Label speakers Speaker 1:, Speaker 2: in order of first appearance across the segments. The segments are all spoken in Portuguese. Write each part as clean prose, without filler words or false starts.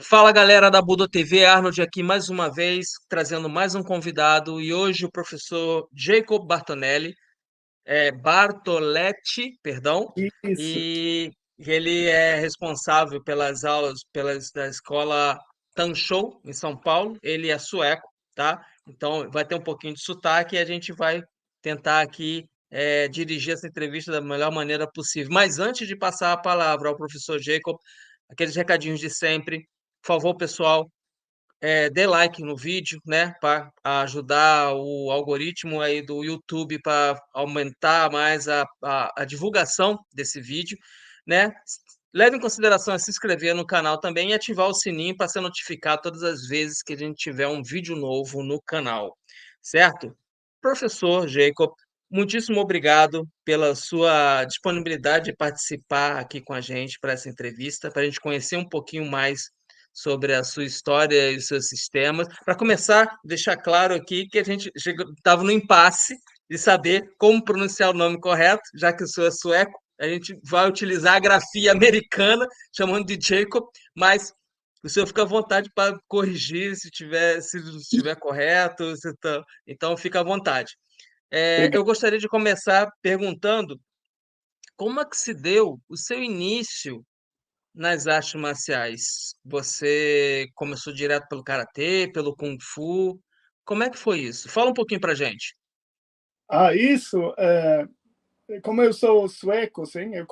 Speaker 1: Fala galera da Budo TV, Arnold aqui mais uma vez, trazendo mais um convidado, e hoje o professor Jacob Bartoletti, perdão,
Speaker 2: Isso.
Speaker 1: e ele é responsável pelas aulas da escola Tanchow, em São Paulo. Ele é sueco, tá? Então vai ter um pouquinho de sotaque e a gente vai tentar aqui dirigir essa entrevista da melhor maneira possível. Mas antes de passar a palavra ao professor Jacob, aqueles recadinhos de sempre. Por favor, pessoal, dê like no vídeo, né, para ajudar o algoritmo aí do YouTube para aumentar mais a divulgação desse vídeo, né? Leve em consideração se inscrever no canal também e ativar o sininho para ser notificado todas as vezes que a gente tiver um vídeo novo no canal, certo? Professor Jacob, muitíssimo obrigado pela sua disponibilidade de participar aqui com a gente para essa entrevista, para a gente conhecer um pouquinho mais sobre a sua história e os seus sistemas. Para começar, deixar claro aqui que a gente estava no impasse de saber como pronunciar o nome correto, já que o senhor é sueco. A gente vai utilizar a grafia americana, chamando de Jacob, mas o senhor fica à vontade para corrigir se estiver correto. Então, fica à vontade.
Speaker 2: Obrigado.
Speaker 1: Eu gostaria de começar perguntando como é que se deu o seu início nas artes marciais. Você começou direto pelo karatê, pelo kung fu? Como é que foi isso? Fala um pouquinho pra gente.
Speaker 2: Isso. Como eu sou sueco, sim, eu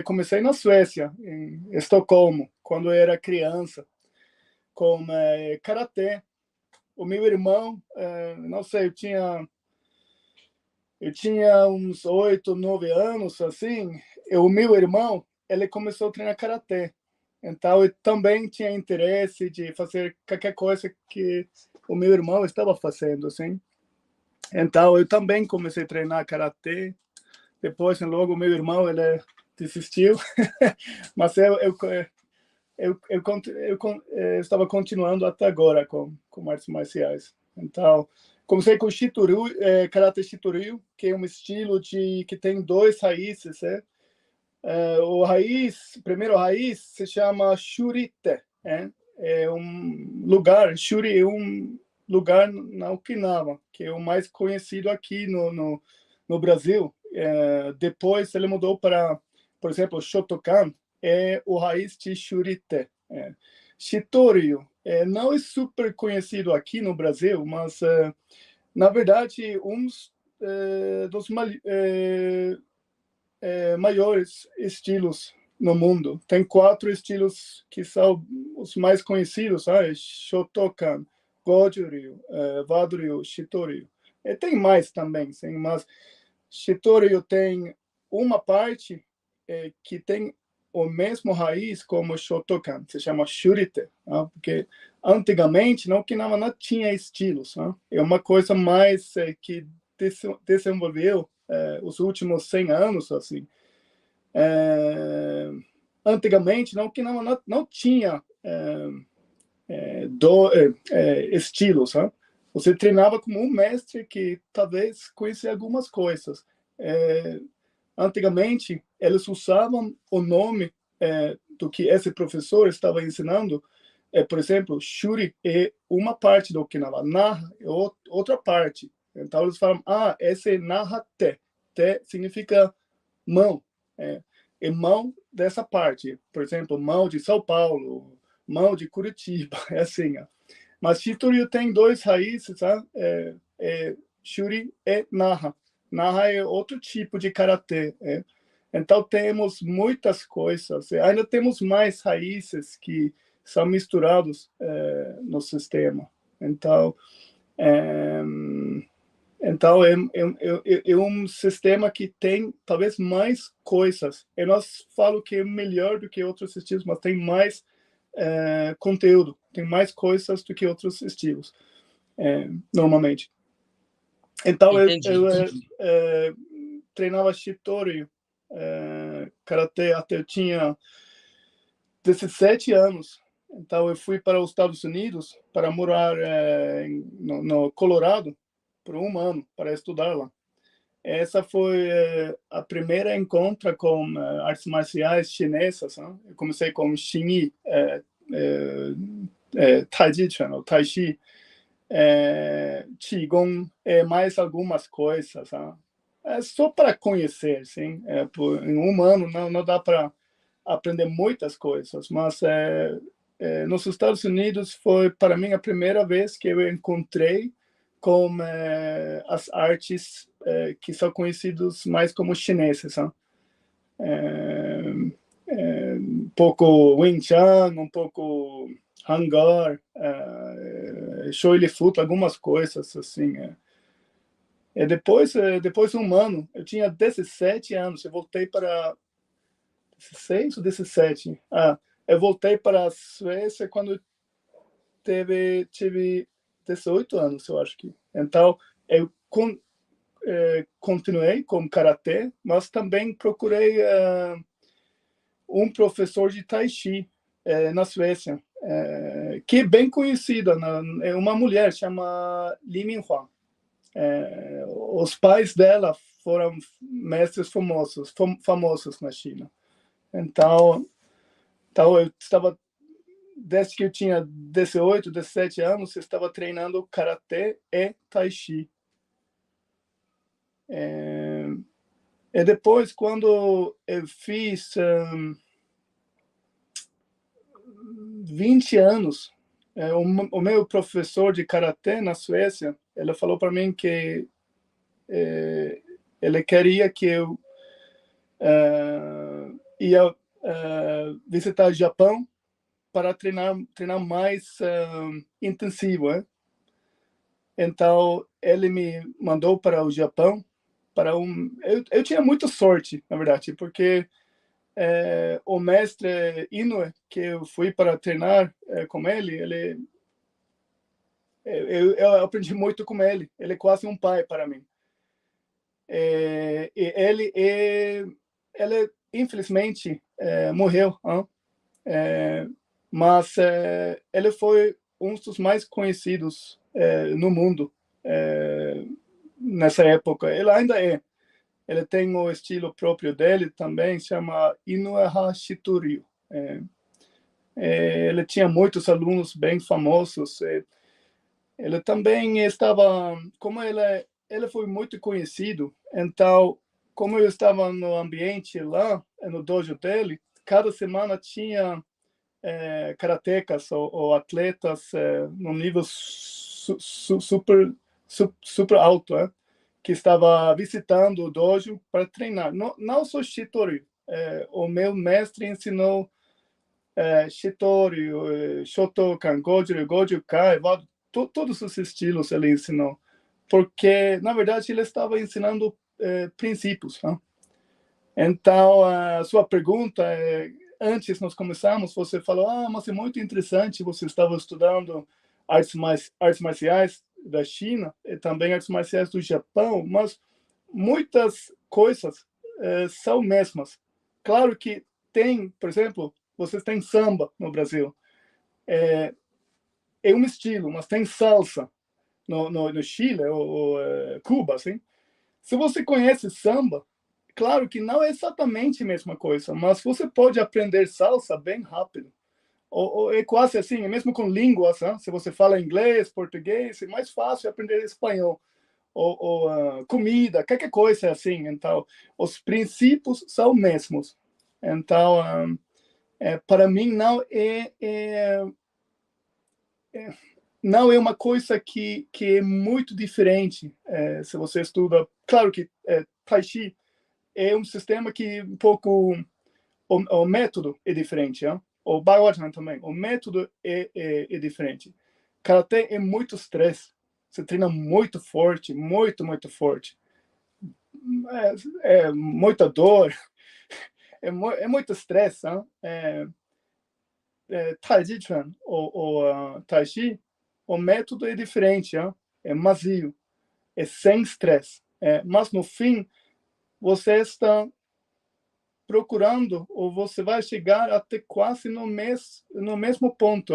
Speaker 2: comecei na Suécia, em Estocolmo, quando eu era criança, com karatê. O meu irmão, não sei, eu tinha uns 8, 9 anos, assim. O meu irmão, ele começou a treinar karatê. Então, eu também tinha interesse de fazer qualquer coisa que o meu irmão estava fazendo, assim. Então, eu também comecei a treinar karatê. Depois, logo, meu irmão ele desistiu, mas eu estava continuando até agora com artes marciais. Então, comecei com Shitoryu, Karate Shitoryu, que é um estilo que tem dois raízes. Primeiro raiz se chama Shurite. É um lugar, Shuri é um lugar na Okinawa, que é o mais conhecido aqui no Brasil. Depois ele mudou para, por exemplo, Shotokan, é o raiz de Shurite. Shitoryu não é super conhecido aqui no Brasil, mas, na verdade, uns dos maiores estilos no mundo. Tem 4 estilos que são os mais conhecidos, sabe? Shotokan, Goju-ryu, Wado-ryu, Shitoryu. E tem mais também, sim, mas Shitoryu tem uma parte que tem o mesmo raiz como Shotokan, se chama Shurite, porque antigamente no Okinawa não tinha estilos. É uma coisa mais que desenvolveu os últimos 100 anos, assim. Antigamente no Okinawa não tinha estilos. Você treinava como um mestre que talvez conhecia algumas coisas. Antigamente, eles usavam o nome do que esse professor estava ensinando. Por exemplo, Shuri é uma parte do Okinawa, Naha é outra parte. Então, eles falam, esse é Naha Te. Te significa mão. É mão dessa parte. Por exemplo, mão de São Paulo, mão de Curitiba, é assim. Mas Shitoryu tem dois raízes, tá? Shuri e Naha. Naha é outro tipo de karatê. Então temos muitas coisas. Ainda temos mais raízes que são misturados no sistema. Então, é um sistema que tem talvez mais coisas. Eu não falo que é melhor do que outros estilos, mas tem mais conteúdo, tem mais coisas do que outros estilos, normalmente. Então,
Speaker 1: Entendi.
Speaker 2: eu treinava Shitoryu, karatê, até eu tinha 17 anos. Então, eu fui para os Estados Unidos para morar no Colorado por um ano, para estudar lá. Essa foi a primeira encontro com artes marciais chinesas. Eu comecei com Xingyi, Tai Chi Chuan, ou Tai Chi, Qigong, mais algumas coisas. É só para conhecer, sim. Em um ano não dá para aprender muitas coisas, mas nos Estados Unidos foi, para mim, a primeira vez que eu encontrei com as artes que são conhecidas mais como chineses. Um pouco Wing Chun, um pouco Hangar, Show Li Fut, algumas coisas assim. Depois de um ano, eu tinha 17 anos, eu voltei para 16 ou 17? Eu voltei para a Suécia quando tive 18 anos, eu acho que. Então, eu continuei com karatê, mas também procurei um professor de tai chi na Suécia, que é bem conhecida, é uma mulher, chama Li Minhua. Os pais dela foram mestres famosos na China. Então eu estava, desde que eu tinha 18, 17 anos, eu estava treinando karatê e tai chi. E depois, quando eu fiz 20 anos, o meu professor de karatê na Suécia, ele falou para mim que ele queria que eu ia visitar o Japão para treinar mais intensivo. Então, ele me mandou para o Japão. Eu tinha muita sorte, na verdade, porque o mestre Inoue, que eu fui para treinar com ele, eu aprendi muito com ele. Ele é quase um pai para mim. E ele infelizmente morreu, mas ele foi um dos mais conhecidos no mundo nessa época. Ele ainda é. Ele tem o estilo próprio dele também, chama Inoue Shitoryu. Ele tinha muitos alunos bem famosos. Ele também estava, como ele foi muito conhecido, então, como eu estava no ambiente lá, no dojo dele, cada semana tinha karatecas ou atletas num nível super alto, que estava visitando o dojo para treinar. Não só Shitori. O meu mestre ensinou Shitori, Shotokan, Goju Kai, todos os estilos ele ensinou. Porque, na verdade, ele estava ensinando princípios. Então, a sua pergunta, antes nós começamos, você falou, mas é muito interessante, você estava estudando artes marciais da China e também artes marciais do Japão, mas muitas coisas são mesmas. Claro que tem, por exemplo, vocês têm samba no Brasil. É um estilo, mas tem salsa no Chile ou Cuba, assim. Se você conhece samba, claro que não é exatamente a mesma coisa, mas você pode aprender salsa bem rápido. Ou é quase assim, mesmo com línguas, se você fala inglês, português, é mais fácil aprender espanhol. Ou comida, qualquer coisa assim. Então, os princípios são os mesmos. Então, para mim, não é uma coisa que é muito diferente se você estuda. Claro que Tai Chi é um sistema que um pouco o método é diferente, o Bhagavatam também, o método é diferente. Karatê é muito estresse, você treina muito forte, muito forte, muita dor, muito estresse. Tai Chi Chuan ou Tai Chi, o método é diferente, é macio, é sem estresse, mas no fim você está procurando ou você vai chegar até quase no mesmo ponto.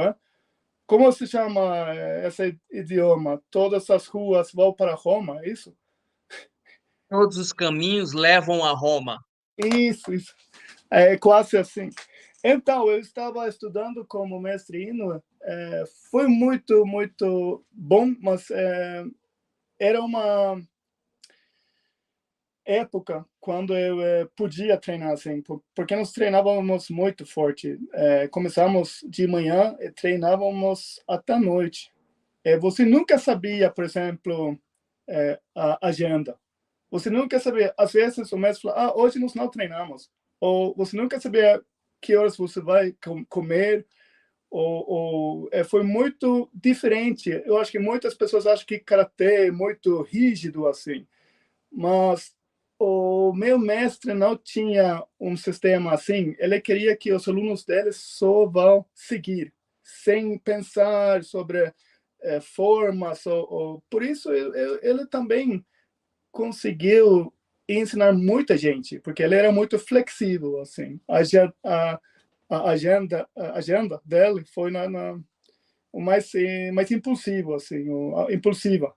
Speaker 2: Como se chama esse idioma? Todas as ruas vão para Roma, é isso?
Speaker 1: Todos os caminhos levam a Roma.
Speaker 2: Isso. É quase assim. Então, eu estava estudando como mestre Inuit. Foi muito, muito bom, mas era uma época quando eu podia treinar assim, porque nós treinávamos muito forte. Começávamos de manhã e treinávamos até a noite. Você nunca sabia, por exemplo, a agenda. Você nunca sabia. Às vezes o mestre fala, hoje nós não treinamos. Ou você nunca sabia que horas você vai comer. Foi muito diferente. Eu acho que muitas pessoas acham que karatê é muito rígido assim, mas o meu mestre não tinha um sistema assim. Ele queria que os alunos dele só vão seguir, sem pensar sobre formas. Por isso, ele também conseguiu ensinar muita gente, porque ele era muito flexível. Assim. A agenda dele foi o mais impulsivo, assim, impulsiva.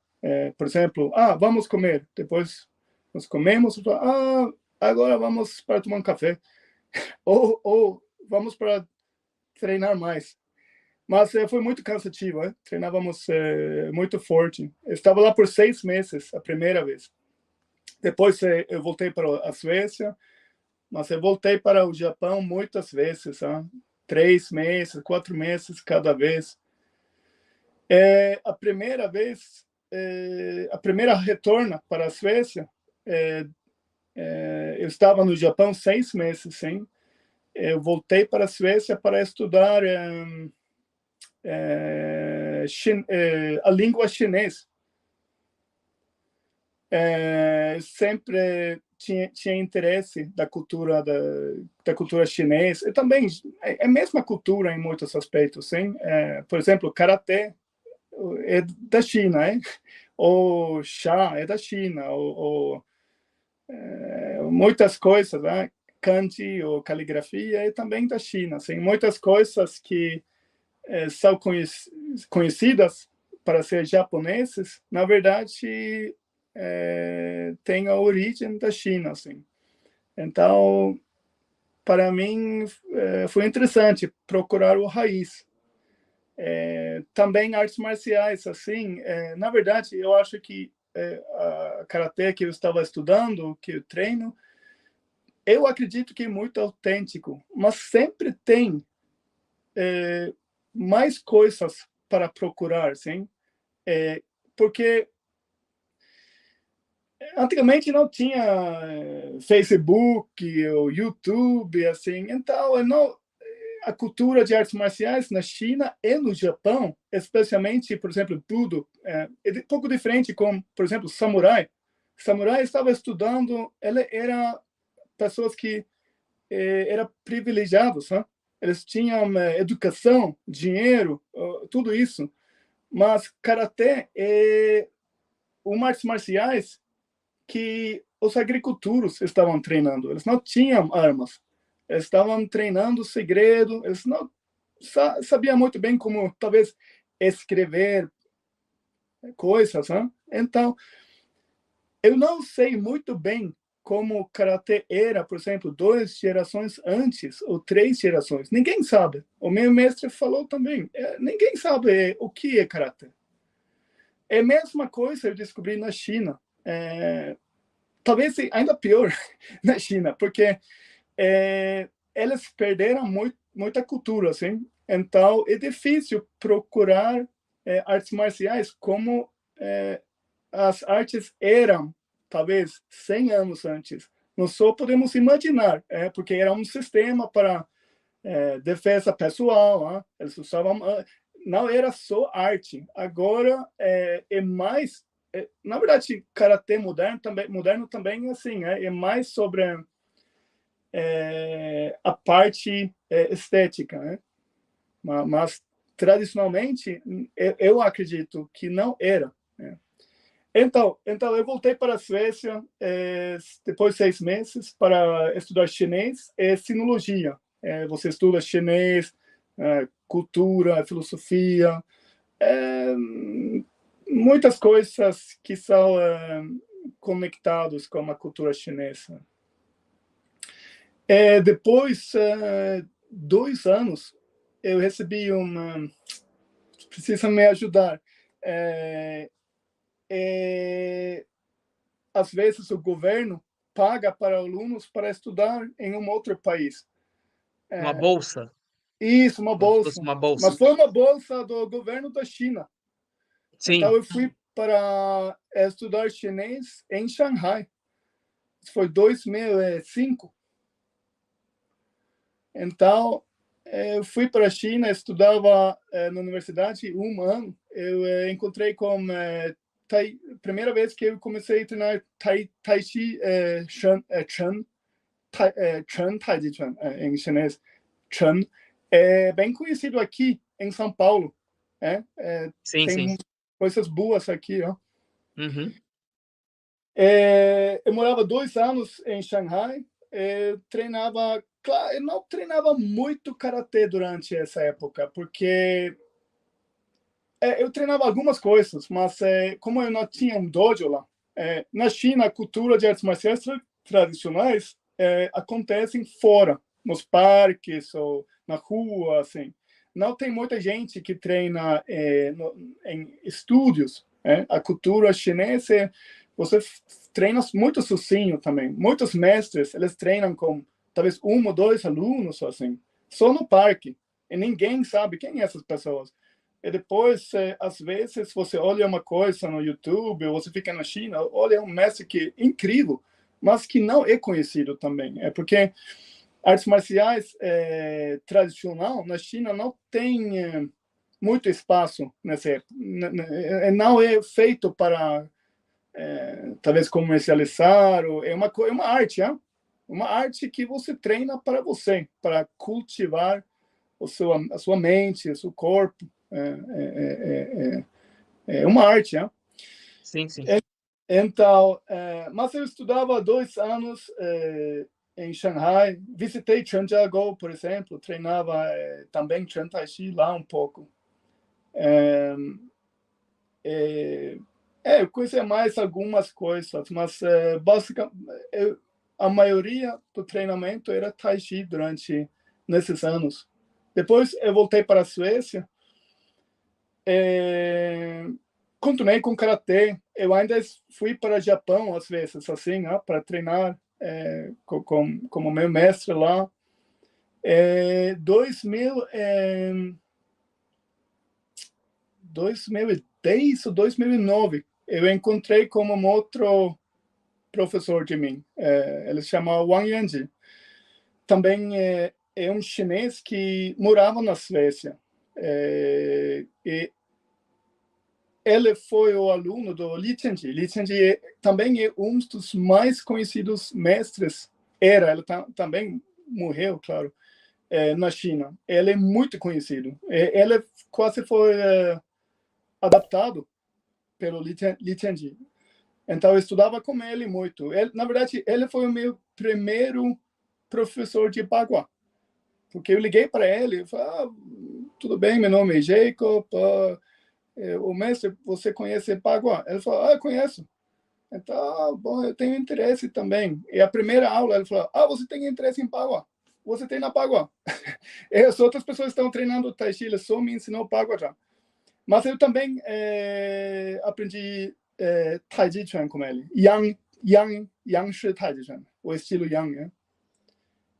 Speaker 2: Por exemplo, vamos comer. Depois nós comemos, agora vamos para tomar um café. Ou vamos para treinar mais. Mas foi muito cansativo, treinávamos muito forte. Eu estava lá por 6 meses, a primeira vez. Depois eu voltei para a Suécia, mas eu voltei para o Japão muitas vezes, 3 meses, 4 meses cada vez. A primeira vez, a primeira retorna para a Suécia, eu estava no Japão 6 meses, sim. Eu voltei para a Suécia para estudar a língua chinesa. Sempre tinha interesse da cultura chinesa. E também é a mesma cultura em muitos aspectos, sim. Por exemplo, karatê é da China, ou chá é da China, ou muitas coisas, kanji ou caligrafia é também da China. Assim, muitas coisas que são conhecidas para ser japoneses, na verdade, tem a origem da China. Assim. Então, para mim, foi interessante procurar o raiz. Também artes marciais, assim, na verdade, eu acho que a karatê que eu estava estudando, que eu treino, eu acredito que é muito autêntico, mas sempre tem mais coisas para procurar, sim? Porque antigamente não tinha Facebook ou YouTube, assim, então a cultura de artes marciais na China e no Japão, especialmente, por exemplo, tudo, é um pouco diferente com, por exemplo, samurai. Samurai estava estudando, ele era pessoas que eram privilegiados, né? Eles tinham educação, dinheiro, tudo isso. Mas karatê é uma artes marciais que os agricultores estavam treinando. Eles não tinham armas. Eles estavam treinando segredo. Eles não sabiam muito bem como, talvez, escrever coisas. Né? Então, eu não sei muito bem como o karatê era, por exemplo, 2 gerações antes ou 3 gerações. Ninguém sabe. O meu mestre falou também. Ninguém sabe o que é karatê. É a mesma coisa eu descobri na China. Talvez ainda pior na China, porque eles perderam muita cultura, assim. Então, é difícil procurar artes marciais como as artes eram, talvez, 100 anos antes. Nós só podemos imaginar, porque era um sistema para defesa pessoal, eles usavam... Não era só arte. Agora é mais... na verdade, karatê moderno também assim, é mais sobre a parte estética, né? Mas tradicionalmente eu acredito que não era. Né? Então eu voltei para a Suécia depois de 6 meses para estudar chinês e sinologia. Você estuda chinês, cultura, filosofia, muitas coisas que são conectadas com a cultura chinesa. Depois 2 anos, eu recebi uma... Precisa me ajudar. Às vezes, o governo paga para alunos para estudar em um outro país.
Speaker 1: Uma bolsa,
Speaker 2: Isso, uma
Speaker 1: como se fosse
Speaker 2: bolsa.
Speaker 1: uma bolsa.
Speaker 2: Mas foi uma bolsa do governo da China. Então,
Speaker 1: Sim.
Speaker 2: eu fui para estudar chinês em Xangai. Isso foi 2005. Então, eu fui para a China, estudava na universidade 1 ano. Eu encontrei com primeira vez que eu comecei a treinar Tai Chi Chen Tai Chi Chuan, em chinês. Chen é bem conhecido aqui em São Paulo.
Speaker 1: Sim, sim.
Speaker 2: Tem coisas boas aqui, ó.
Speaker 1: Uhum.
Speaker 2: Eu morava 2 anos em Xangai. Eu treinava, claro, eu não treinava muito karatê durante essa época, porque eu treinava algumas coisas, mas como eu não tinha um dojo lá, na China a cultura de artes marciais tradicionais acontecem fora, nos parques ou na rua, assim. Não tem muita gente que treina em estúdios. A cultura chinesa, você treina muito sozinho também. Muitos mestres, eles treinam com talvez 1 ou 2 alunos, assim, só no parque. E ninguém sabe quem são essas pessoas. E depois, às vezes, você olha uma coisa no YouTube, ou você fica na China, olha um mestre que é incrível, mas que não é conhecido também. É porque artes marciais tradicional na China não tem muito espaço nessa, não é feito para talvez comercializar, ou é uma arte, uma arte que você treina para você, para cultivar a sua mente, o seu corpo. É uma arte, né?
Speaker 1: Sim, sim.
Speaker 2: Então, mas eu estudava 2 anos em Xangai, visitei Zhangjiakou, por exemplo, treinava também Chen Tai Chi lá um pouco. Eu conhecia mais algumas coisas, mas basicamente a maioria do treinamento era Tai Chi durante nesses anos. Depois eu voltei para a Suécia. Continuei com karatê. Eu ainda fui para o Japão às vezes, assim, para treinar como meu mestre lá. 2010 ou 2009, eu encontrei como um outro professor de mim. Ele se chama Wang Yanji. Também é um chinês que morava na Suécia. E ele foi o aluno do Li Tianji. Li Tianji também é um dos mais conhecidos mestres. Ele também morreu, claro, na China. Ele é muito conhecido. Ele quase foi adaptado pelo Li Tianji. Então, eu estudava com ele muito. Na verdade, ele foi o meu primeiro professor de Bagua. Porque eu liguei para ele e falei, tudo bem, meu nome é Jacob, o mestre, você conhece Bagua? Ele falou, conheço. Então, bom, eu tenho interesse também. E a primeira aula, ele falou, você tem interesse em Bagua? Você tem na Bagua. E as outras pessoas estão treinando Tai Chi, ele só me ensinou Bagua já. Mas eu também aprendi Tai Chi Chuan com ele. Yang Shi Tai Chi Chuan, o estilo Yang. Né?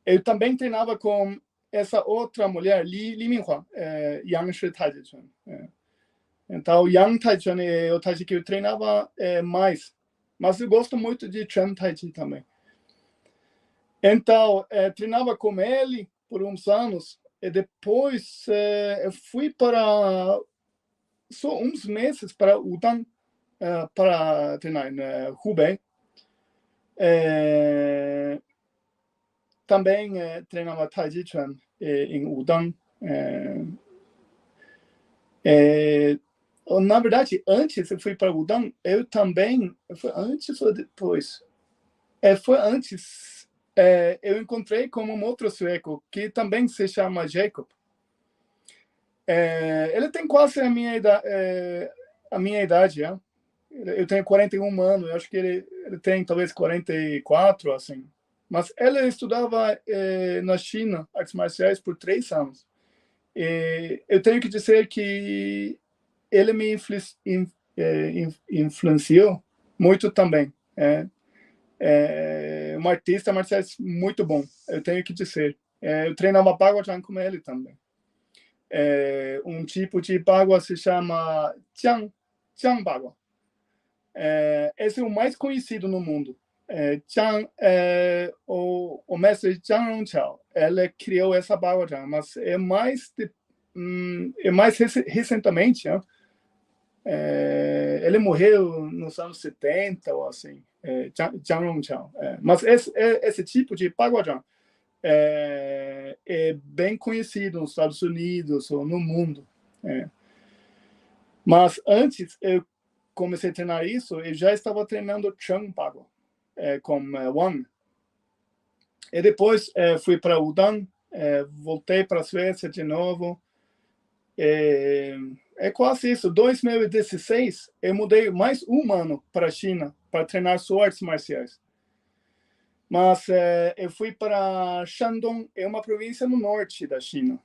Speaker 2: Eu também treinava com essa outra mulher, Li Minhua, Yang Shi Tai Chi Chuan. Então, Yang Tai Chuan é o Tai Chi que eu treinava mais. Mas eu gosto muito de Chen Tai Chi também. Então, treinava com ele por uns anos. E depois eu fui para só uns meses para Wudan para treinar em Hubei. Também treinava Tai Chi Chuan em Wudan. Na verdade, antes eu fui para Wudan, eu também... Foi antes ou depois? Foi antes. Eu encontrei com um outro sueco que também se chama Jacob. Ele tem quase a minha idade, eu tenho 41 anos, eu acho que ele tem talvez 44, assim. Mas ela estudava na China artes marciais por 3 anos. Eu tenho que dizer que ele me influenciou muito também. Um artista marciais muito bom, eu tenho que dizer. Eu treinava Baguazhang com ele também. Um tipo de bagua se chama Jiang Bagua. Esse é o mais conhecido no mundo. O mestre Zhang Rongqiao, ele criou essa Baguazhang, mas é mais recentemente, né? Ele morreu nos anos 70 ou assim, Zhang Rongqiao. Mas esse tipo de Baguazhang é bem conhecido nos Estados Unidos ou no mundo. Mas antes eu comecei a treinar isso, eu já estava treinando Chang Bagua com Wang. E depois fui para Udon, voltei para a Suécia de novo. É quase isso. 2016, eu mudei mais um ano para a China para treinar só artes marciais. Mas eu fui para Shandong, é uma província no norte da China.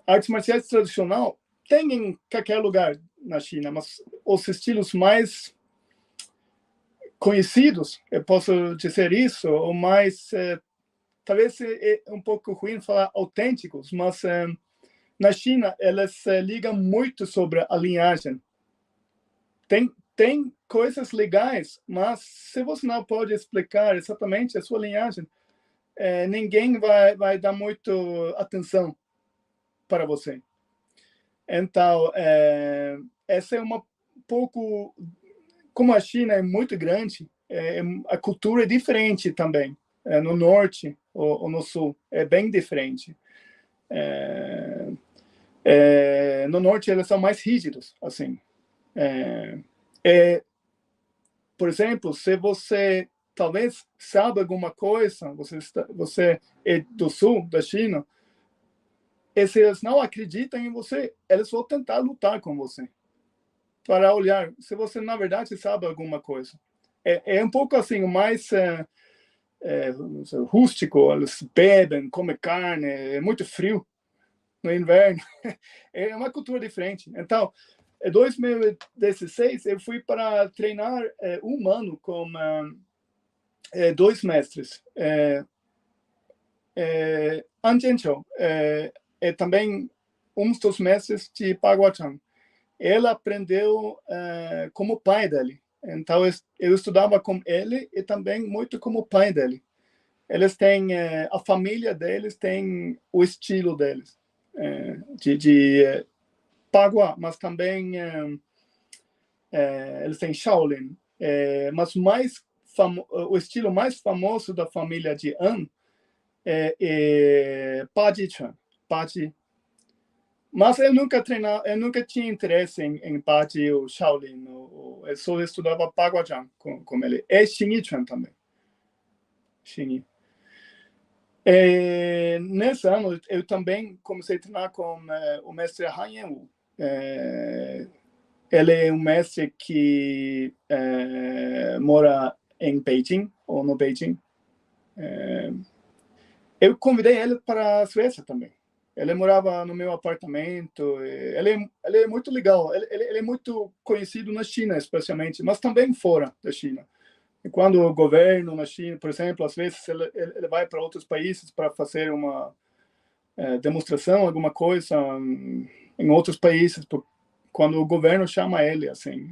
Speaker 2: Artes marciais tradicional tem em qualquer lugar na China, mas os estilos mais conhecidos, eu posso dizer isso, ou mais, talvez é um pouco ruim falar autênticos, mas na China elas ligam muito sobre a linhagem. Tem coisas legais, mas se você não pode explicar exatamente a sua linhagem, ninguém vai dar muito atenção para você. Então, essa é uma pouco... Como a China é muito grande, a cultura é diferente também. No norte ou no sul, é bem diferente. No norte, eles são mais rígidos, assim. Por exemplo, se você talvez sabe alguma coisa, você é do sul da China, e se eles não acreditam em você, eles vão tentar lutar com você para olhar se você na verdade sabe alguma coisa. É um pouco assim, mais rústico, eles bebem, comem carne, é muito frio no inverno. É uma cultura diferente. Então, em 2016, eu fui para treinar um ano com 2 mestres. An Jianqiu é também um dos mestres de Baguazhang. Ele aprendeu como pai dele. Então, eu estudava com ele e também muito como pai dele. Eles têm, a família deles tem o estilo deles, de Bagua, mas também eles têm Shaolin. Mas o estilo mais famoso da família de An é Baji Chuan. Baji. Mas eu nunca tinha interesse em Baji ou Shaolin. Eu só estudava Baguazhang com ele. É Xingyi Chuan também. Xingyi. Nesse ano, eu também comecei a treinar com o mestre Han Yanwu. Ele é um mestre que mora em Beijing, ou no Beijing. Eu convidei ele para a Suécia também. Ele morava no meu apartamento. Ele é muito legal. Ele é muito conhecido na China, especialmente, mas também fora da China. E quando o governo na China, por exemplo, às vezes ele vai para outros países para fazer uma demonstração, alguma coisa em outros países, quando o governo chama ele, assim.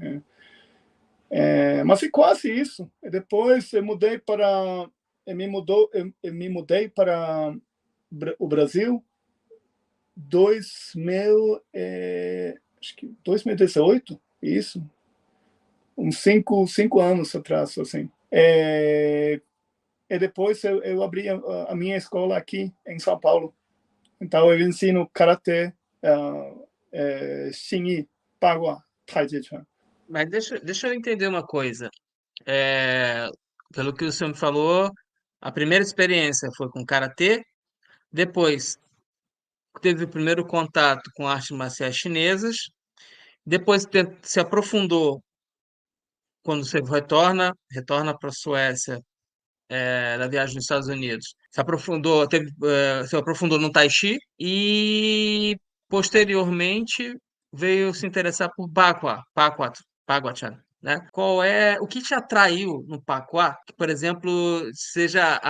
Speaker 2: Mas é quase isso. E depois eu me mudei para o Brasil 2018, isso, uns 5 anos atrás, assim. E depois eu abri a minha escola aqui em São Paulo. Então eu ensino karatê, xingyi, bagua, taiji chuan.
Speaker 1: Mas deixa eu entender uma coisa. É, pelo que o senhor me falou, a primeira experiência foi com karatê, depois teve o primeiro contato com artes marciais chinesas, depois se aprofundou quando você retorna para a Suécia, da viagem nos Estados Unidos, se aprofundou no Tai Chi e posteriormente veio se interessar por Paguachan, né? O que te atraiu no Paquá, que, por exemplo, seja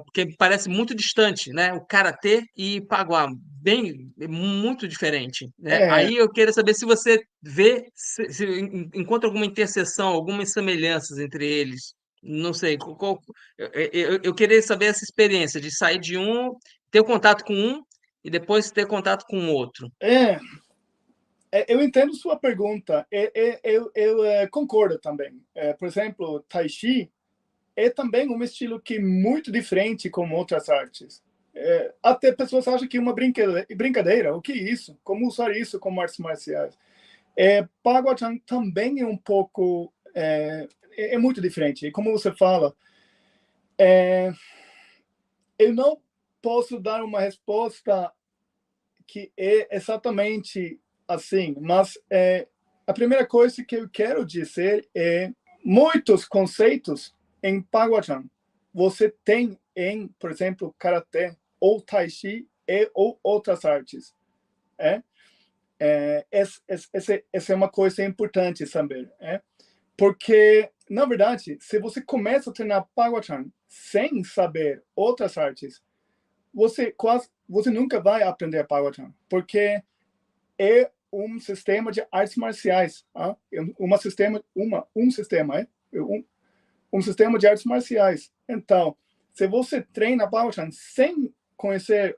Speaker 1: porque parece muito distante, né? O karatê e Paguá, muito diferente, né?
Speaker 2: É,
Speaker 1: Aí eu queria saber se você se encontra alguma interseção, algumas semelhanças entre eles. Não sei, eu queria saber essa experiência de sair de um, ter contato com um e depois ter contato com o outro.
Speaker 2: é, eu entendo sua pergunta. Eu concordo também. Por exemplo, Tai Chi é também um estilo que é muito diferente como outras artes. Até pessoas acham que é uma brincadeira. O que é isso? Como usar isso como artes marciais? Paguachan também é um pouco... é muito diferente. E como você fala, eu não posso dar uma resposta que é exatamente assim, mas a primeira coisa que eu quero dizer é muitos conceitos em Paguachan você tem em, por exemplo, karatê ou tai chi ou outras artes. É? Essa é uma coisa importante saber. Porque, na verdade, se você começa a treinar Paguachan sem saber outras artes, você nunca vai aprender Paguachan, porque é um sistema de artes marciais, um sistema de artes marciais. Então, se você treina Baoshan sem conhecer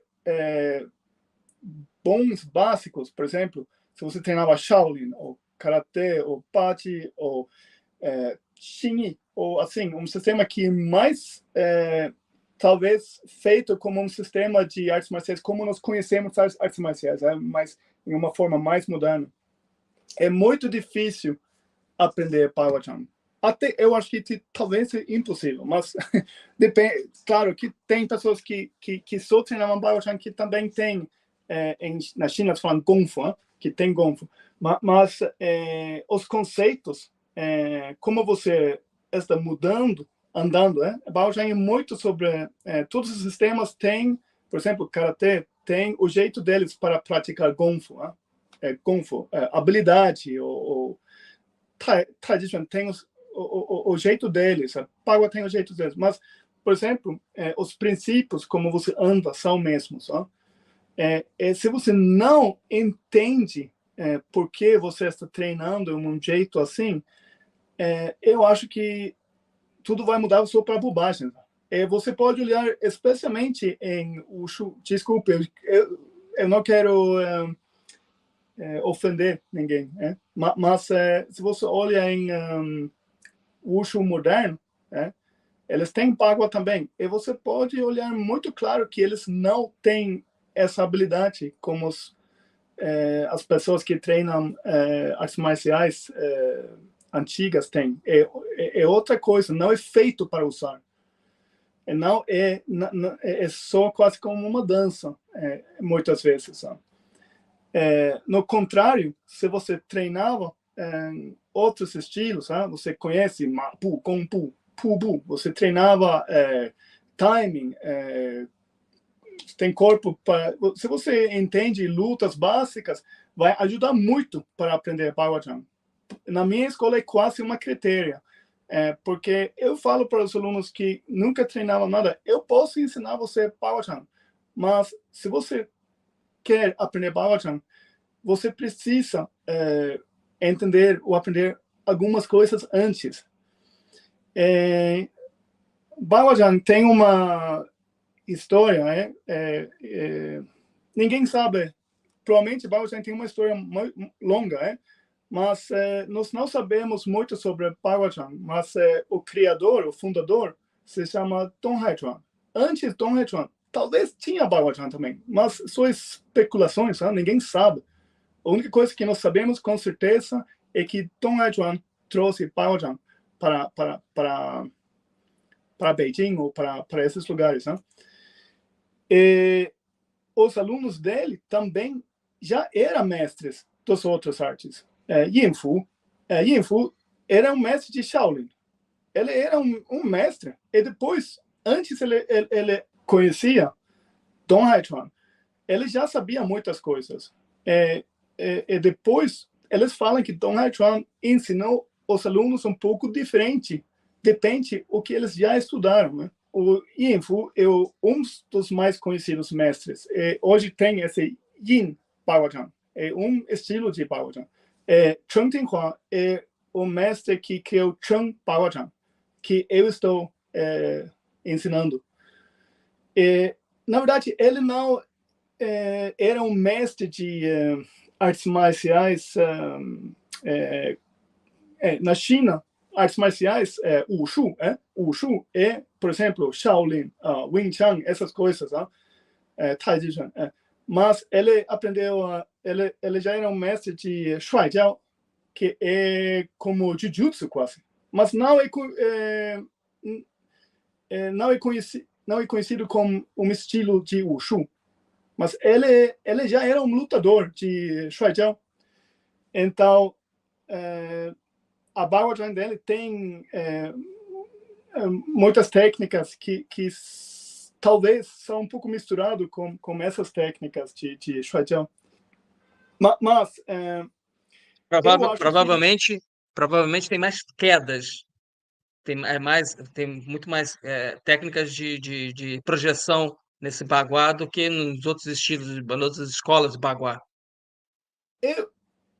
Speaker 2: bons básicos, por exemplo, se você treinava Shaolin, ou Karatê, ou Pachi, ou Xingyi, ou assim, um sistema que mais talvez feito como um sistema de artes marciais, como nós conhecemos as artes marciais, mas em uma forma mais moderna. É muito difícil aprender Paguachan. Até eu acho que talvez seja impossível, mas depende. Claro que tem pessoas que só treinam Paguachan que também tem na China falam Kung Fu, que tem Kung Fu, mas os conceitos, como você está mudando, andando, Baojan é muito sobre todos os sistemas têm, por exemplo, karatê tem o jeito deles para praticar Kung Fu, Kung Fu, habilidade ou tradição tem o jeito deles, a Pagua tem o jeito deles, mas, por exemplo, os princípios como você anda são mesmos. Se você não entende por que você está treinando de um jeito assim, eu acho que tudo vai mudar só para bobagem. Você pode olhar, especialmente em Wushu, desculpe, eu não quero ofender ninguém, mas se você olha em Wushu moderno, eles têm Pagua também, e você pode olhar muito claro que eles não têm essa habilidade como as pessoas que treinam artes marciais antigas têm. É outra coisa, não é feito para usar. Não é só quase como uma dança, muitas vezes. No contrário, se você treinava outros estilos, você conhece Mapu, Kung Fu, Pubu, você treinava timing, tem corpo para... Se você entende lutas básicas, vai ajudar muito para aprender Baguachan. Na minha escola é quase uma critéria, porque eu falo para os alunos que nunca treinavam nada, eu posso ensinar você Baguachan, mas se você quer aprender Baguachan, você precisa entender ou aprender algumas coisas antes. Baguachan tem uma história, ninguém sabe. Provavelmente Baguachan tem uma história longa, mas nós não sabemos muito sobre Baguachan, mas o criador, o fundador, se chama Dong Haichuan. Antes de Dong Haichuan, talvez tinha Baguachan também, mas são especulações, ninguém sabe. A única coisa que nós sabemos com certeza é que Dong Haichuan trouxe Baguachan para Beijing ou para esses lugares. E os alunos dele também já eram mestres das outras artes. Yin Fu era um mestre de Shaolin. Ele era um mestre. E depois, antes ele conhecia Dong Haichuan, ele já sabia muitas coisas. E depois, eles falam que Dong Haichuan ensinou os alunos um pouco diferente, depende do que eles já estudaram, né? O Yin Fu é um dos mais conhecidos mestres. Hoje tem esse Yin Baguazhang, é um estilo de Baguazhang. Chen Tinghua é o mestre que criou Chen Baguazhang, que eu estou ensinando. Na verdade, ele não era um mestre de artes marciais na China. Artes marciais, Wushu, Wushu é, por exemplo, Shaolin, Wing Chun, essas coisas, Tai Chi Chuan. Mas ele aprendeu, ele já era um mestre de Shuai Jiao, que é como Jiu-Jitsu quase. Mas não é conhecido como um estilo de Wushu. Mas ele já era um lutador de Shuai Jiao. Então, a Baguazhang dele tem muitas técnicas que talvez são um pouco misturado com essas técnicas de Shuai Jiao. Mas eu acho
Speaker 1: provavelmente tem mais quedas, tem muito mais técnicas de projeção nesse baguá do que nos outros estilos, nas outras escolas de baguá.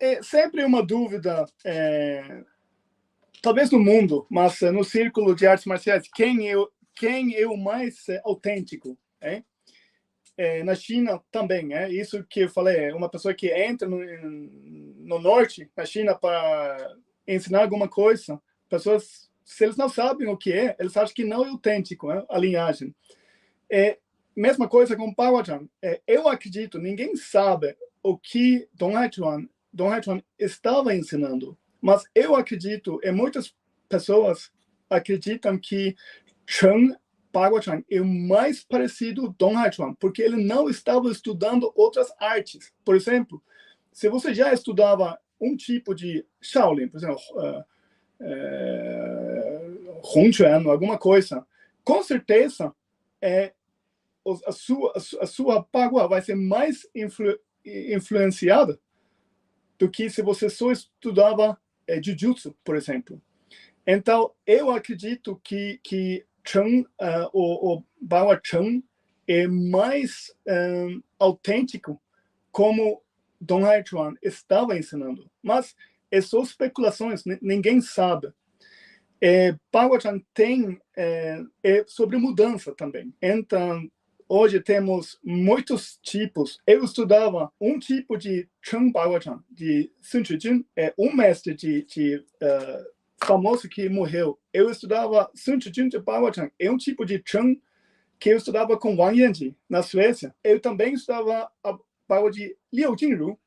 Speaker 2: É sempre uma dúvida, talvez no mundo, mas no círculo de artes marciais, quem é o mais autêntico? Na China também, isso que eu falei, uma pessoa que entra no norte, na China, para ensinar alguma coisa, pessoas, se eles não sabem o que eles acham que não é autêntico, a linhagem. Mesma coisa com Baguazhang. Eu acredito, ninguém sabe o que Dong Haichuan estava ensinando, mas eu acredito, e muitas pessoas acreditam que Chen Baguazhang é mais parecido com Dong Haichuan, porque ele não estava estudando outras artes. Por exemplo, se você já estudava um tipo de Shaolin, por exemplo, Hongquan, alguma coisa, com certeza a sua Bagua vai ser mais influenciada do que se você só estudava Jiu-Jitsu, por exemplo. Então, eu acredito que Chen, o Bagua Chen é mais autêntico como Dong Haichuan estava ensinando. Mas são especulações, ninguém sabe. Baguazhang tem sobre mudança também. Então, hoje temos muitos tipos. Eu estudava um tipo de Chen Baguazhang, de Sun Chijun, um mestre famoso que morreu. Eu estudava Sun Chijun de Baguazhang, é um tipo de Chen que eu estudava com Wang Yanji, na Suécia. Eu também estudava a Bagua de Liu Jinru,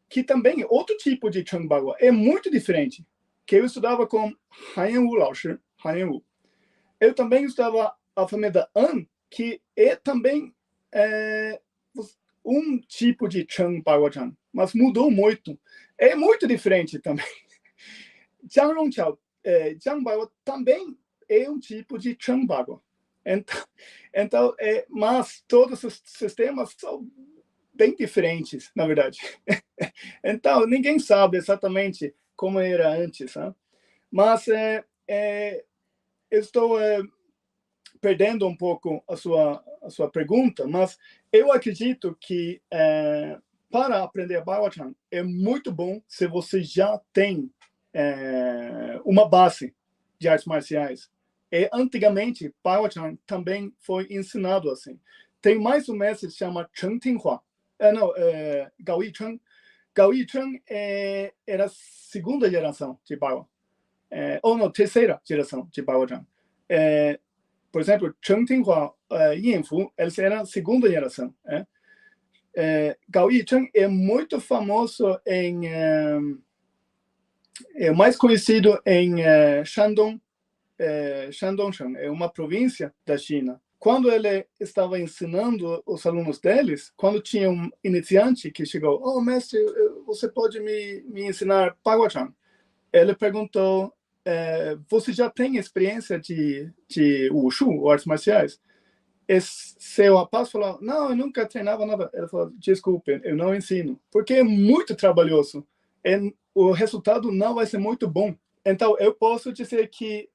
Speaker 2: que também é outro tipo de Chen Bagua. É muito diferente. Que eu estudava com Han Yanwu Laoshi, Han Yanwu. Eu também estudava a família da An, que é também um tipo de Chen Baguazhang, mas mudou muito. É muito diferente também. Jiang Rongqiao, Jiang Bagua também é um tipo de Chen Bagua. Então, mas todos os sistemas são bem diferentes, na verdade. Então, ninguém sabe exatamente como era antes. Mas eu estou perdendo um pouco a sua pergunta, mas eu acredito que para aprender Baguazhang é muito bom se você já tem uma base de artes marciais. Antigamente, Baguazhang também foi ensinado assim. Tem mais um mestre que se chama Chen Tinghua. Gao Yicheng. Gao Yicheng era a segunda geração de Bagua. Ou não, terceira geração de Baguazhang. Por exemplo, Chen Tinghua, Yin Fu, eles eram a segunda geração. Gao Yicheng é muito famoso é mais conhecido em Shandong. Shandong é uma província da China. Quando ele estava ensinando os alunos deles, quando tinha um iniciante que chegou, mestre, você pode me ensinar Baguazhang? Ele perguntou você já tem experiência de Wushu, ou artes marciais? E seu rapaz falou, não, eu nunca treinava nada. Ele falou, desculpe, eu não ensino. Porque é muito trabalhoso. O resultado não vai ser muito bom. Então, eu posso dizer que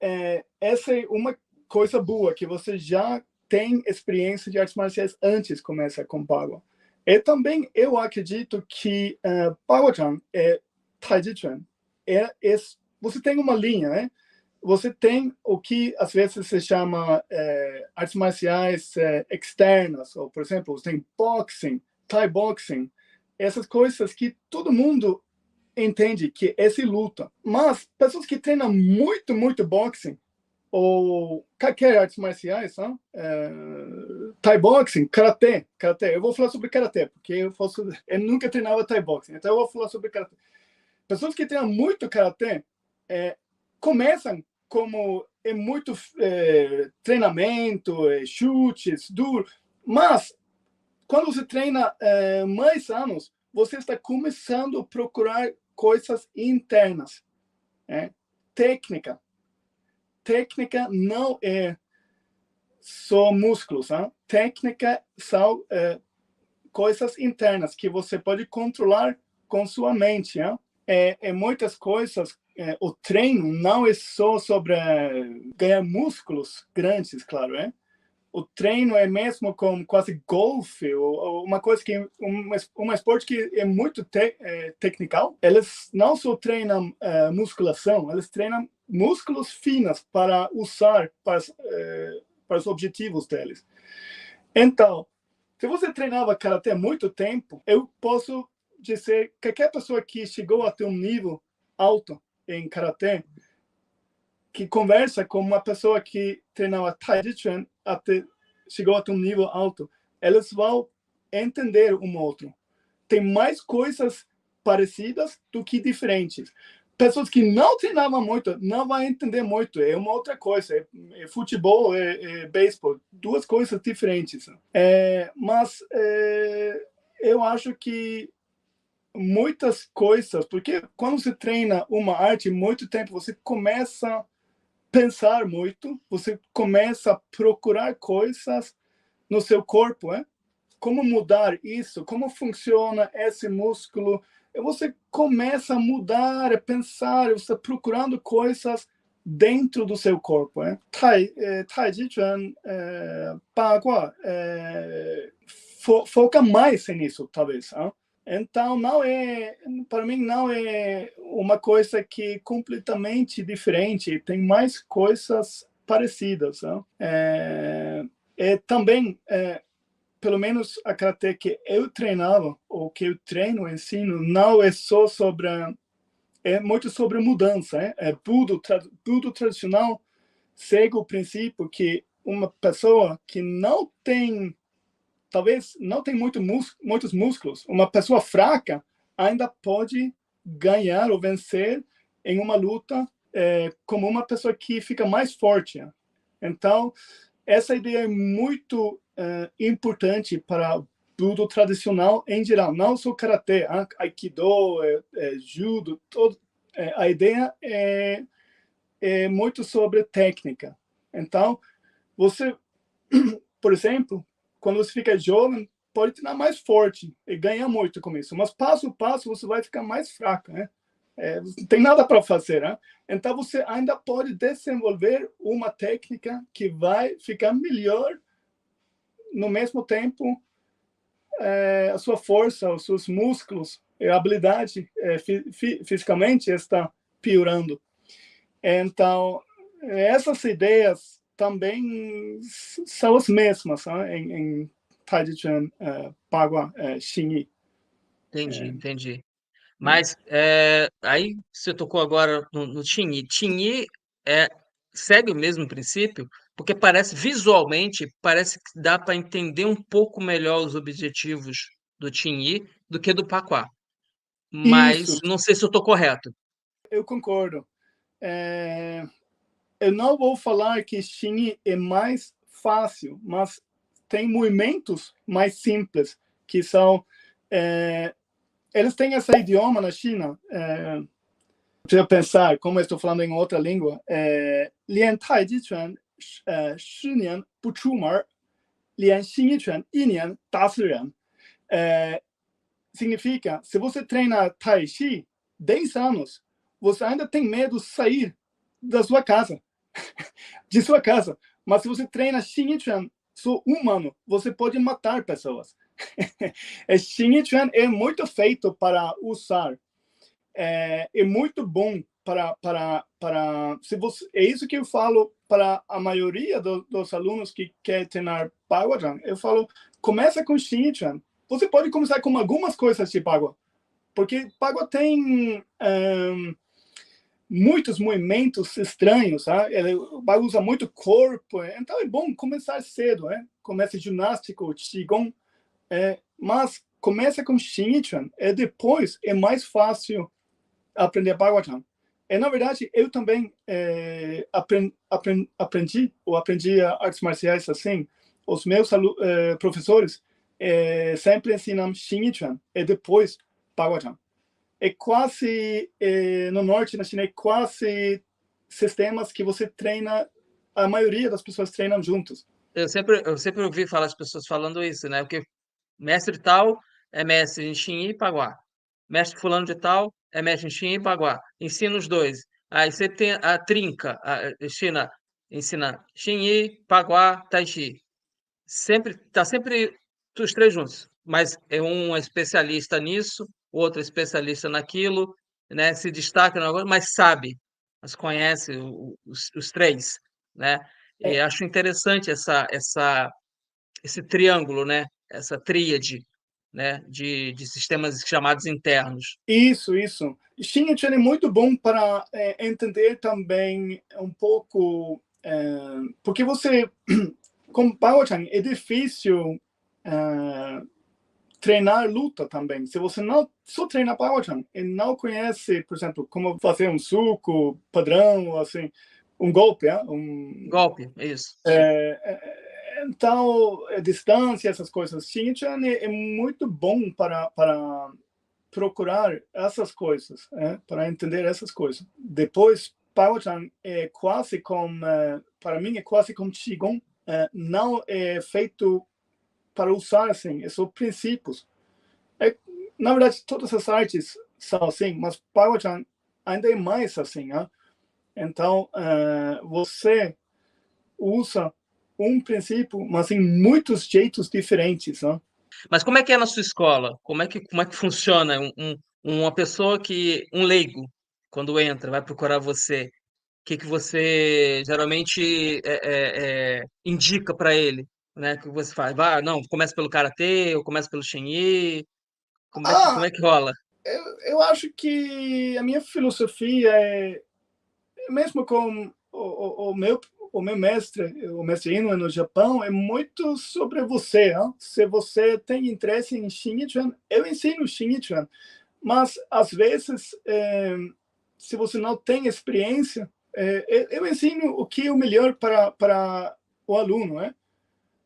Speaker 2: essa é uma coisa boa, que você já tem experiência de artes marciais antes de começar com Bagua. E também eu acredito que Bagua-chan é Taiji Chuan. Você tem uma linha, né? Você tem o que às vezes se chama artes marciais externas, ou por exemplo, você tem boxing, Thai boxing, essas coisas que todo mundo entende que é se luta. Mas pessoas que treinam muito boxing, ou qualquer artes marciais, Thai boxing, karatê. Eu vou falar sobre karatê, porque eu nunca treinava Thai boxing, então eu vou falar sobre karatê. Pessoas que treinam muito karatê começam como muito treinamento, chutes, duro, mas quando você treina mais anos, você está começando a procurar coisas internas. Técnica. Técnica não é só músculos. Técnica são coisas internas que você pode controlar com sua mente. Muitas coisas, o treino não é só sobre ganhar músculos grandes, claro. O treino é mesmo como quase golfe, ou uma coisa que um esporte que é muito técnico. Eles não só treinam musculação, eles treinam músculos finos para usar para os objetivos deles. Então, se você treinava karatê há muito tempo, eu posso dizer que qualquer pessoa que chegou até um nível alto em karatê, que conversa com uma pessoa que treinava Taiji Chuan chegou até um nível alto, eles vão entender um outro. Tem mais coisas parecidas do que diferentes. Pessoas que não treinavam muito não vão entender muito. É uma outra coisa. É futebol, beisebol, duas coisas diferentes. Mas eu acho que muitas coisas, porque quando você treina uma arte muito tempo, você começa a pensar muito, você começa a procurar coisas no seu corpo, como mudar isso, como funciona esse músculo. E você começa a mudar, a pensar, você está procurando coisas dentro do seu corpo. Taiji Chuan, Bagua, foca mais nisso, talvez. Então, para mim, não é uma coisa que é completamente diferente, tem mais coisas parecidas. Também, pelo menos a karatê que eu treinava, ou que eu treino, ensino, não é só sobre... É muito sobre mudança. Budo tradicional segue o princípio que uma pessoa que não tem... talvez não tem muitos músculos, uma pessoa fraca ainda pode ganhar ou vencer em uma luta como uma pessoa que fica mais forte. Então, essa ideia é muito importante para o judo tradicional em geral, não só karatê, aikido, judo, a ideia é muito sobre técnica. Então, você, por exemplo, quando você fica jovem, pode treinar mais forte e ganhar muito com isso. Mas passo a passo você vai ficar mais fraco, não tem nada para fazer, Então você ainda pode desenvolver uma técnica que vai ficar melhor no mesmo tempo. A sua força, os seus músculos, a habilidade fisicamente está piorando. Então essas ideias também são as mesmas em Taiji Chuan, Bagua, Xingyi.
Speaker 1: Entendi. Mas aí você tocou agora no Tinhi. Tinhi segue o mesmo princípio, porque visualmente, parece que dá para entender um pouco melhor os objetivos do Tinhi do que do Paquá. Mas
Speaker 2: Isso,
Speaker 1: não sei se eu estou correto.
Speaker 2: eu concordo. Eu não vou falar que Xingyi é mais fácil, mas tem movimentos mais simples, que são... eles têm esse idioma na China, Deixa eu pensar, como eu estou falando em outra língua, 练太极拳10年不出门，练新一拳1年打死人. Significa, se você treina Tai Chi 10 anos, você ainda tem medo de sair da sua casa, de sua casa. Mas se você treina Xing Chuan só um ano, você pode matar pessoas. Xing Chuan é muito feito para usar. É muito bom para se você, é isso que eu falo para a maioria dos alunos que quer treinar Baguazhang. Eu falo, começa com Xing Chuan. Você pode começar com algumas coisas de Bagua, porque Bagua tem muitos movimentos estranhos, tá? O Bagua usa muito corpo, então é bom começar cedo, né? Começa ginástico, Qigong, mas começa com Xing Chuan, e depois é mais fácil aprender Baguazhang. E, na verdade, eu também aprendi artes marciais assim. Os meus professores sempre ensinam Xing Chuan e depois Baguazhang. É quase, no norte, na China, é quase sistemas que você treina, a maioria das pessoas treinam juntos.
Speaker 1: Eu sempre ouvi falar as pessoas falando isso, né? Porque mestre tal é mestre em Xin e Paguá. Mestre fulano de tal é mestre em Xin e Paguá. Ensina os dois. Aí você tem a trinca, ensina Xin e Paguá, Tai Chi. Tá sempre os três juntos, mas é um especialista nisso, o outro é especialista naquilo, né? Se destaca no negócio, mas conhece os três, né? E
Speaker 2: É,
Speaker 1: acho interessante esse triângulo, né? Essa tríade, né? De sistemas chamados internos.
Speaker 2: isso. Xing Chuan é muito bom para entender também um pouco, porque você, com Baochang, é difícil treinar luta também. Se você não só treina Baochang e não conhece, por exemplo, como fazer um suco padrão, assim, um golpe,
Speaker 1: Golpe, é isso.
Speaker 2: então, distância, essas coisas. Xing Chuan é muito bom para procurar essas coisas, para entender essas coisas. Depois, Baochang é quase como, para mim, é quase como Qigong. Não é feito para usar assim, são princípios. Na verdade, todas as artes são assim, mas Baochang ainda é mais assim. Então, você usa um princípio, mas em muitos jeitos diferentes.
Speaker 1: Mas como é que é na sua escola? Como é que funciona uma pessoa um leigo, quando entra, vai procurar você? Que você geralmente indica para ele, né? Que você faz? Vai, não, começa pelo karatê, ou começa pelo Shen como
Speaker 2: Ah,
Speaker 1: é que rola?
Speaker 2: eu acho que a minha filosofia é mesmo com o meu mestre, o mestre Inoue no Japão, é muito sobre você. Se você tem interesse em Xing Chuan, eu ensino Xing Chuan. Mas, às vezes, se você não tem experiência, eu ensino o que é o melhor para o aluno.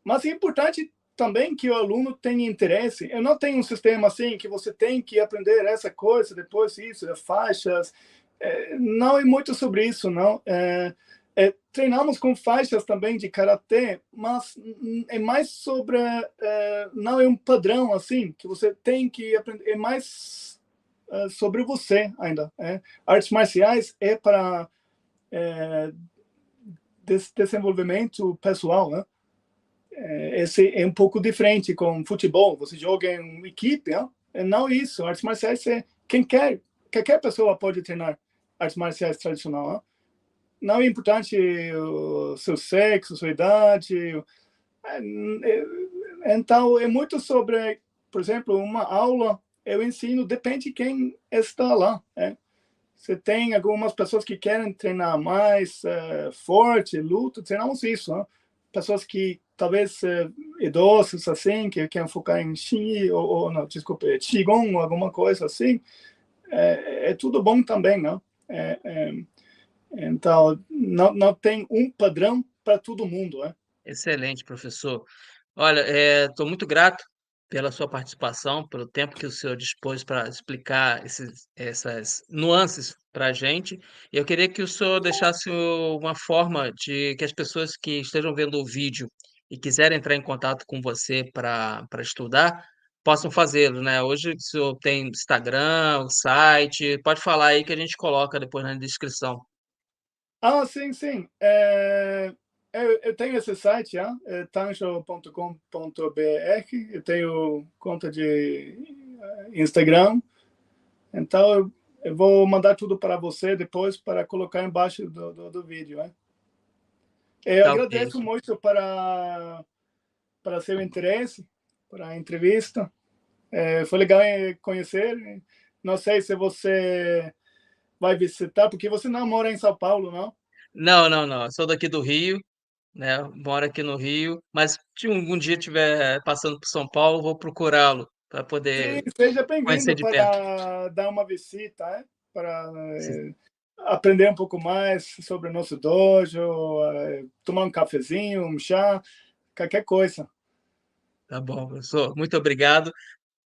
Speaker 2: Mas é importante também que o aluno tenha interesse. Eu não tenho um sistema assim que você tem que aprender essa coisa, depois isso, faixas. Não é muito sobre isso, não. Treinamos com faixas também de karatê, mas é mais sobre, não é um padrão assim que você tem que aprender, é mais sobre você ainda. Artes marciais é para desenvolvimento pessoal, né? Esse é um pouco diferente com futebol. Você joga em uma equipe, não isso. Artes marciais qualquer pessoa pode treinar artes marciais tradicional. Não é importante o seu sexo, sua idade. Então, é muito sobre, por exemplo, uma aula, eu ensino, depende de quem está lá. Você tem algumas pessoas que querem treinar mais forte, luta, treinamos isso. Pessoas que talvez idosos, assim, que querem focar em Xing, ou não, desculpa, Qigong, ou alguma coisa assim. É tudo bom também, não? Então, não tem um padrão para todo mundo.
Speaker 1: Excelente, professor. Olha, estou muito grato pela sua participação, pelo tempo que o senhor dispôs para explicar essas nuances para a gente. E eu queria que o senhor deixasse uma forma de que as pessoas que estejam vendo o vídeo e quiserem entrar em contato com você para estudar, possam fazê-lo, né? Hoje o senhor tem Instagram, o site, pode falar aí que a gente coloca depois na descrição.
Speaker 2: Ah, sim, sim. Eu tenho esse site, tancho.com.br. Eu tenho conta de Instagram. Então, eu vou mandar tudo para você depois para colocar embaixo do vídeo. Né? Eu
Speaker 1: Tá ok.
Speaker 2: agradeço muito para seu interesse, para a entrevista. Foi legal conhecer. Não sei se você vai visitar, porque você não mora em São Paulo, não?
Speaker 1: Não, não, não. Eu sou daqui do Rio, né? Moro aqui no Rio, mas se algum dia estiver passando por São Paulo, vou procurá-lo para
Speaker 2: Sim,
Speaker 1: poder
Speaker 2: seja
Speaker 1: conhecer
Speaker 2: bem-vindo
Speaker 1: de perto.
Speaker 2: para dar uma visita, para aprender um pouco mais sobre o nosso dojo, tomar um cafezinho, um chá, qualquer coisa.
Speaker 1: Tá bom, professor. Muito obrigado.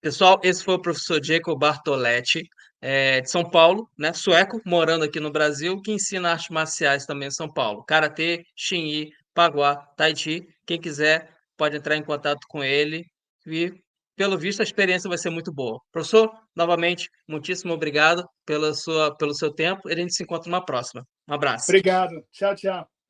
Speaker 1: Pessoal, esse foi o professor Jacob Bartoletti, de São Paulo, né? Sueco, morando aqui no Brasil, que ensina artes marciais também em São Paulo. Karatê, Xingyi, Paguá, Tai Chi. Quem quiser pode entrar em contato com ele e, pelo visto, a experiência vai ser muito boa. Professor, novamente, muitíssimo obrigado pelo seu tempo e a gente se encontra numa próxima. Um abraço.
Speaker 2: Obrigado. Tchau, tchau.